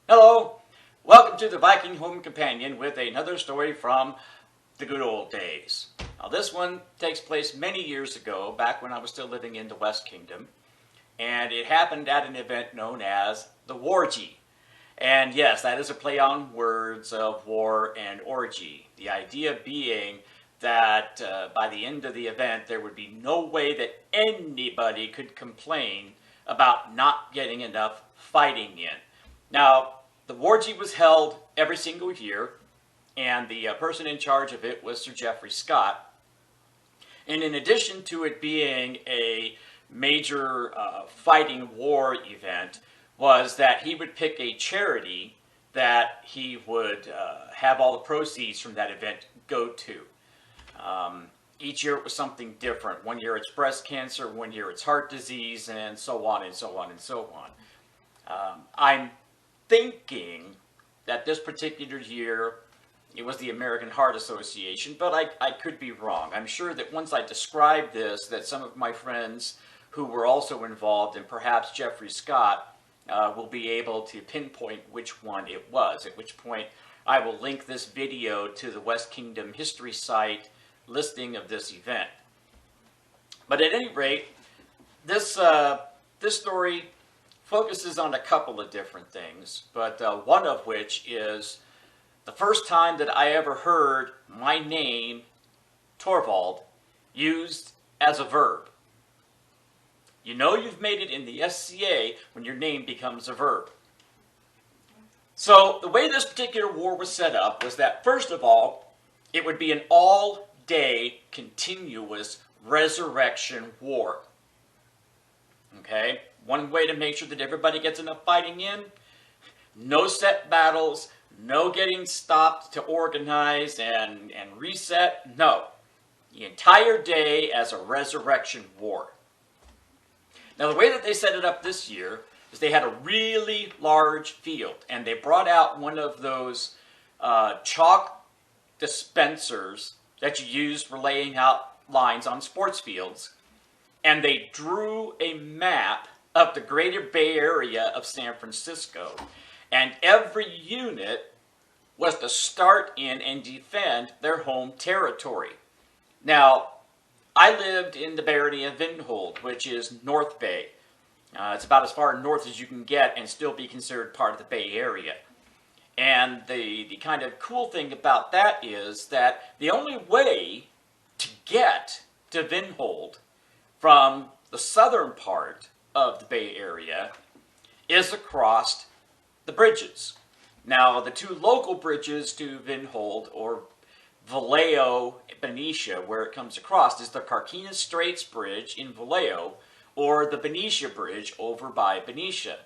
Hello, welcome to the Viking Home Companion with another story from the good old days. Now this one takes place many years ago, back when I was still living in the West Kingdom, and it happened at an event known as the Wargy. And yes, that is a play on words of war and orgy. The idea being that by the end of the event there would be no way that anybody could complain about not getting enough fighting in. Now, the Wargy was held every single year, and the person in charge of it was Sir Geoffrey Scott. And in addition to it being a major fighting war event, was that he would pick a charity that he would have all the proceeds from that event go to. Each year it was something different. One year it's breast cancer, one year it's heart disease, and so on and so on and so on. I'm thinking that this particular year it was the American Heart Association, but I could be wrong. I'm sure that once I describe this, that some of my friends who were also involved, and perhaps Geoffrey Scott, will be able to pinpoint which one it was, at which point I will link this video to the West Kingdom history site listing of this event. But at any rate, this story focuses on a couple of different things, but one of which is the first time that I ever heard my name, Torvaldr, used as a verb. You know you've made it in the SCA when your name becomes a verb. So the way this particular war was set up was that, first of all, it would be an all-day continuous resurrection war. Okay? One way to make sure that everybody gets enough fighting in, no set battles, no getting stopped to organize and reset, no. The entire day as a resurrection war. Now the way that they set it up this year is they had a really large field, and they brought out one of those chalk dispensers that you use for laying out lines on sports fields, and they drew a map of the greater Bay Area of San Francisco, and every unit was to start in and defend their home territory. Now, I lived in the Bay Area of Vinhold, which is North Bay. It's about as far north as you can get and still be considered part of the Bay Area. And the kind of cool thing about that is that the only way to get to Vinhold from the southern part of the Bay Area is across the bridges. Now, the two local bridges to Vinhold, or Vallejo, Benicia, where it comes across, is the Carquinez Straits Bridge in Vallejo, or the Benicia Bridge over by Benicia.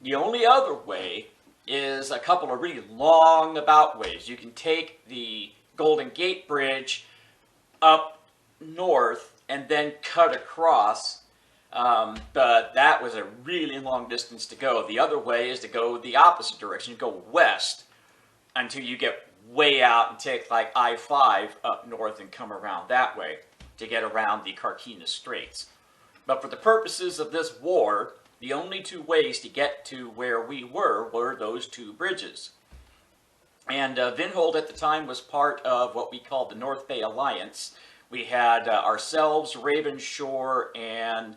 The only other way is a couple of really long about ways. You can take the Golden Gate Bridge up north and then cut across, but that was a really long distance to go. The other way is to go the opposite direction, go west until you get way out and take like I-5 up north and come around that way to get around the Carquinez Straits. But for the purposes of this war, the only two ways to get to where we were those two bridges. And Vinhold at the time was part of what we called the North Bay Alliance. We had ourselves, Ravenshore, and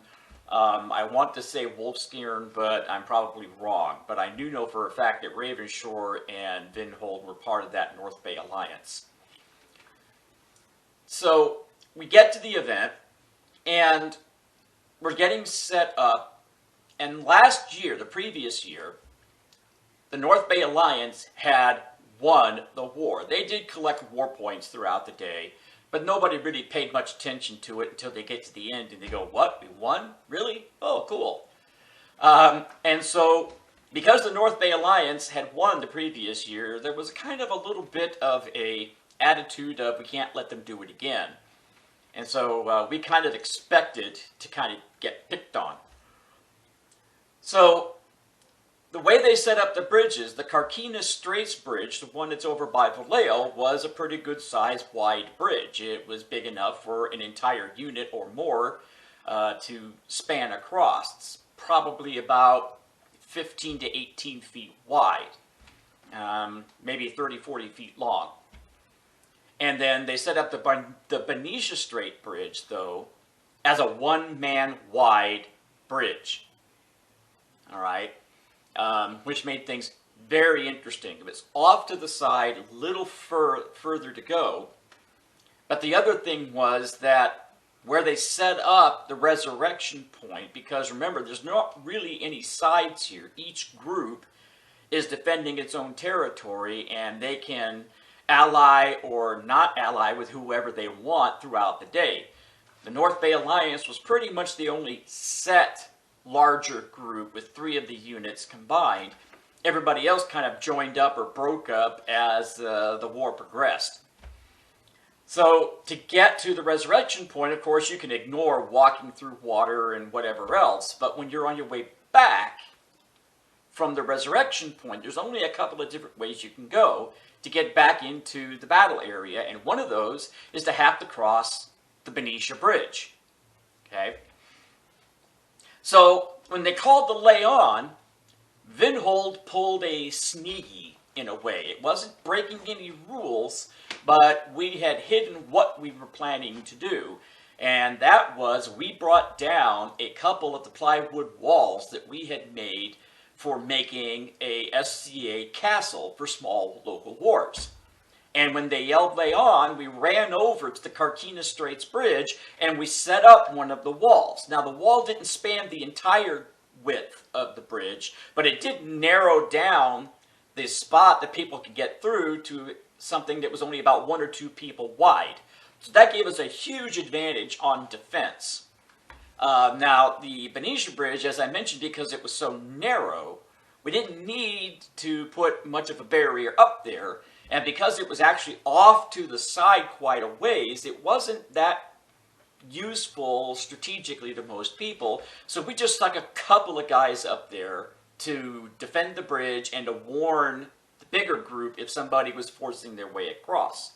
I want to say Wolfskern, but I'm probably wrong. But I do know for a fact that Ravenshore and Vinhold were part of that North Bay Alliance. So we get to the event, and we're getting set up. And last year, the previous year, the North Bay Alliance had won the war. They did collect war points throughout the day, but nobody really paid much attention to it until they get to the end and they go, what, we won? Really? Oh, cool. And so, because the North Bay Alliance had won the previous year, there was kind of a little bit of a attitude of, we can't let them do it again. And so we kind of expected to kind of get picked on. So the way they set up the bridges, the Carquinez Straits Bridge, the one that's over by Vallejo, was a pretty good sized wide bridge. It was big enough for an entire unit or more to span across. It's probably about 15 to 18 feet wide, maybe 30, 40 feet long. And then they set up the Benicia Strait Bridge, though, as a one-man wide bridge. All right, which made things very interesting. It was off to the side, a little further to go. But the other thing was that where they set up the resurrection point, because remember, there's not really any sides here. Each group is defending its own territory, and they can ally or not ally with whoever they want throughout the day. The North Bay Alliance was pretty much the only set larger group with 3 of the units combined. Everybody else kind of joined up or broke up as the war progressed. So to get to the resurrection point, of course, you can ignore walking through water and whatever else, but when you're on your way back from the resurrection point, there's only a couple of different ways you can go to get back into the battle area, and one of those is to have to cross the Benicia Bridge. Okay? So when they called the lay on, Vinhold pulled a sneaky in a way. It wasn't breaking any rules, but we had hidden what we were planning to do. And that was, we brought down a couple of the plywood walls that we had made for making a SCA castle for small local wars. And when they yelled lay on, we ran over to the Carquinez Straits Bridge and we set up one of the walls. Now the wall didn't span the entire width of the bridge, but it did narrow down the spot that people could get through to something that was only about 1 or 2 people wide. So that gave us a huge advantage on defense. Now, the Benicia Bridge, as I mentioned, because it was so narrow, we didn't need to put much of a barrier up there. And because it was actually off to the side quite a ways, it wasn't that useful strategically to most people. So we just stuck a couple of guys up there to defend the bridge and to warn the bigger group if somebody was forcing their way across.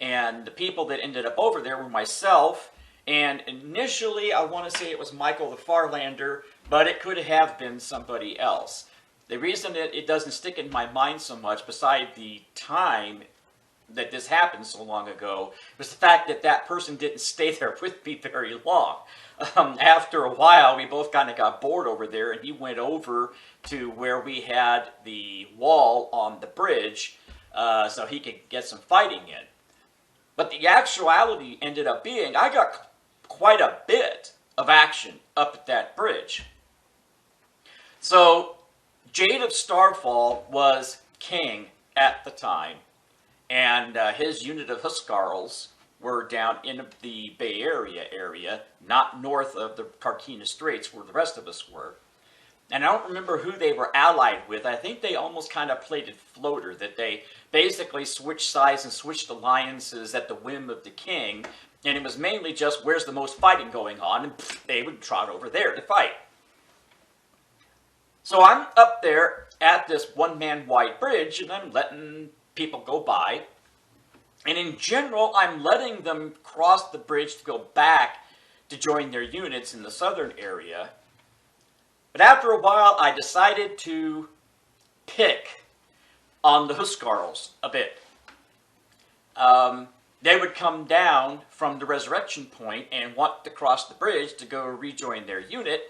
And the people that ended up over there were myself, and initially I want to say it was Michael the Farlander, but it could have been somebody else. The reason that it doesn't stick in my mind so much, beside the time that this happened so long ago, was the fact that that person didn't stay there with me very long. After a while, we both kind of got bored over there, and he went over to where we had the wall on the bridge so he could get some fighting in. But the actuality ended up being, I got quite a bit of action up at that bridge. So Jade of Starfall was king at the time, and his unit of Huskarls were down in the Bay Area, not north of the Carquinez Straits where the rest of us were. And I don't remember who they were allied with. I think they almost kind of played it floater, that they basically switched sides and switched alliances at the whim of the king, and it was mainly just where's the most fighting going on, and they would trot over there to fight. So I'm up there at this one-man wide bridge, and I'm letting people go by. And in general, I'm letting them cross the bridge to go back to join their units in the southern area. But after a while, I decided to pick on the Huskarls a bit. They would come down from the resurrection point and want to cross the bridge to go rejoin their unit.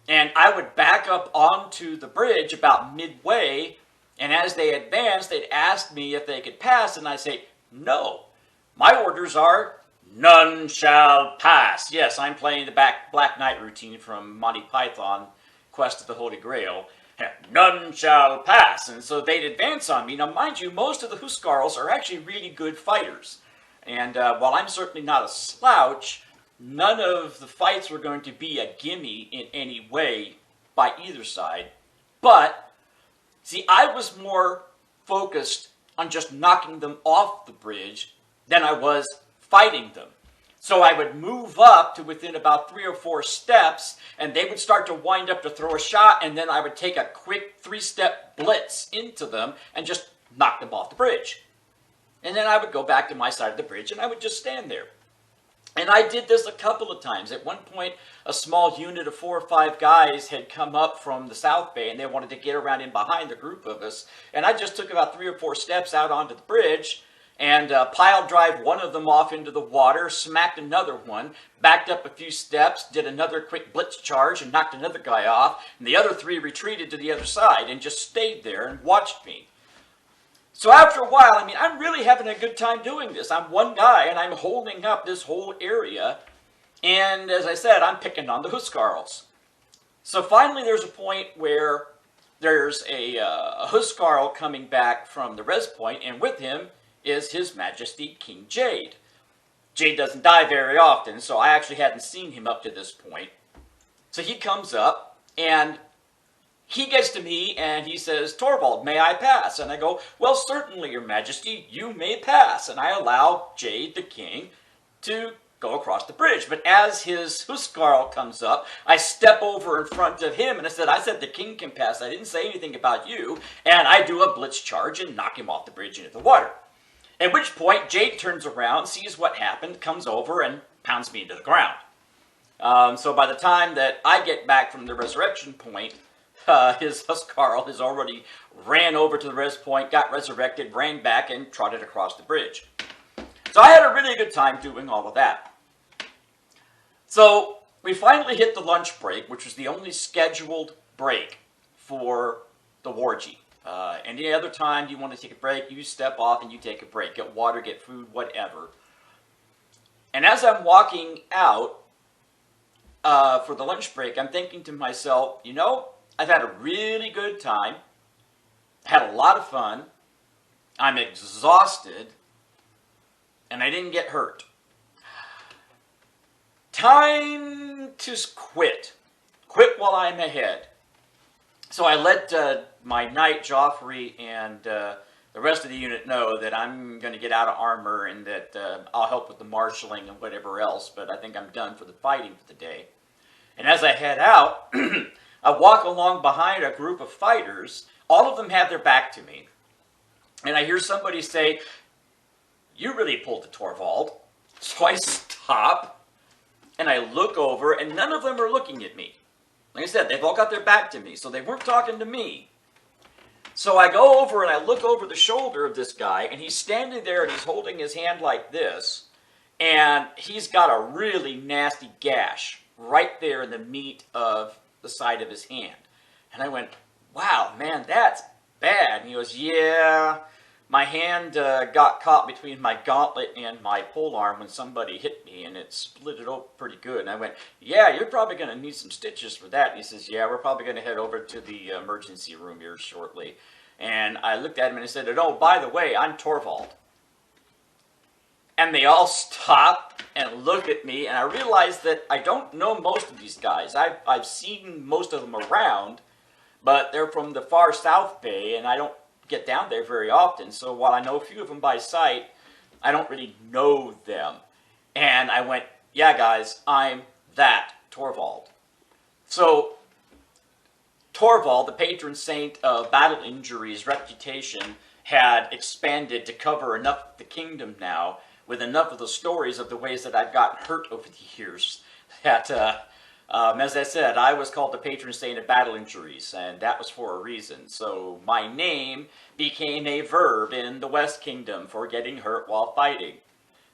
And I would back up onto the bridge about midway, and as they advanced, they'd ask me if they could pass, and I'd say, no. My orders are, none shall pass. Yes, I'm playing the Black Knight routine from Monty Python, Quest of the Holy Grail. None shall pass. And so they'd advance on me. Now, mind you, most of the Huskarls are actually really good fighters. And while I'm certainly not a slouch, none of the fights were going to be a gimme in any way by either side. But, see, I was more focused on just knocking them off the bridge than I was fighting them. So I would move up to within about 3 or 4 steps, and they would start to wind up to throw a shot, and then I would take a quick 3-step blitz into them and just knock them off the bridge. And then I would go back to my side of the bridge, and I would just stand there. And I did this a couple of times. At one point, a small unit of 4 or 5 guys had come up from the South Bay, and they wanted to get around in behind the group of us. And I just took about 3 or 4 steps out onto the bridge, and pile drive one of them off into the water, smacked another one, backed up a few steps, did another quick blitz charge, and knocked another guy off. And the other 3 retreated to the other side and just stayed there and watched me. So after a while, I mean, I'm really having a good time doing this. I'm one guy, and I'm holding up this whole area. And as I said, I'm picking on the Huskarls. So finally, there's a point where there's a Huskarl coming back from the res point, and with him is His Majesty King Jade. Jade doesn't die very often, so I actually hadn't seen him up to this point. So he comes up, and he gets to me, and he says, "Torvald, may I pass?" And I go, "Well, certainly, Your Majesty, you may pass." And I allow Jade, the king, to go across the bridge. But as his Huskarl comes up, I step over in front of him, and I said, the king can pass. I didn't say anything about you. And I do a blitz charge and knock him off the bridge into the water. At which point, Jade turns around, sees what happened, comes over, and pounds me into the ground. So by the time that I get back from the resurrection point, his Huskarl has already ran over to the res point, got resurrected, ran back, and trotted across the bridge. So I had a really good time doing all of that. So we finally hit the lunch break, which was the only scheduled break for the Wargy. Any other time you want to take a break, you step off and you take a break. Get water, get food, whatever. And as I'm walking out for the lunch break, I'm thinking to myself, you know, I've had a really good time, had a lot of fun, I'm exhausted, and I didn't get hurt. Time to quit. Quit while I'm ahead. So I let my knight, Joffrey, and the rest of the unit know that I'm going to get out of armor and that I'll help with the marshalling and whatever else, but I think I'm done for the fighting for the day. And as I head out, I walk along behind a group of fighters. All of them have their back to me. And I hear somebody say, "You really pulled the Torvald." So I stop, and I look over, and none of them are looking at me. Like I said, they've all got their back to me, so they weren't talking to me. So I go over, and I look over the shoulder of this guy, and he's standing there, and he's holding his hand like this, and he's got a really nasty gash right there in the meat of the side of his hand. And I went, "Wow, man, that's bad." And he goes, "Yeah, my hand got caught between my gauntlet and my polearm when somebody hit me, and it split it open pretty good." And I went, "Yeah, you're probably going to need some stitches for that." And he says, "Yeah, we're probably going to head over to the emergency room here shortly." And I looked at him and I said, "Oh, by the way, I'm Torvald." And they all stop and look at me, and I realized that I don't know most of these guys. I've seen most of them around, but they're from the far South Bay, and I don't get down there very often. So while I know a few of them by sight, I don't really know them. And I went, "Yeah, guys, I'm that Torvald." So Torvald, the patron saint of battle injuries, reputation had expanded to cover enough of the kingdom now, with enough of the stories of the ways that I've gotten hurt over the years, that, as I said, I was called the patron saint of battle injuries, and that was for a reason. So my name became a verb in the West Kingdom for getting hurt while fighting.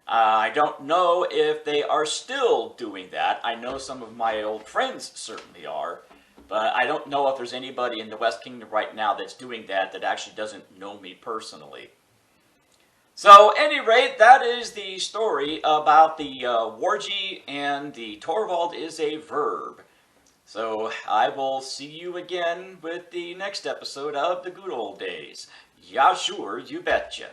I don't know if they are still doing that. I know some of my old friends certainly are, but I don't know if there's anybody in the West Kingdom right now that's doing that that actually doesn't know me personally. So, at any rate, that is the story about the Wargy and the Torvald is a verb. So, I will see you again with the next episode of The Good Old Days. Yeah, sure, you betcha.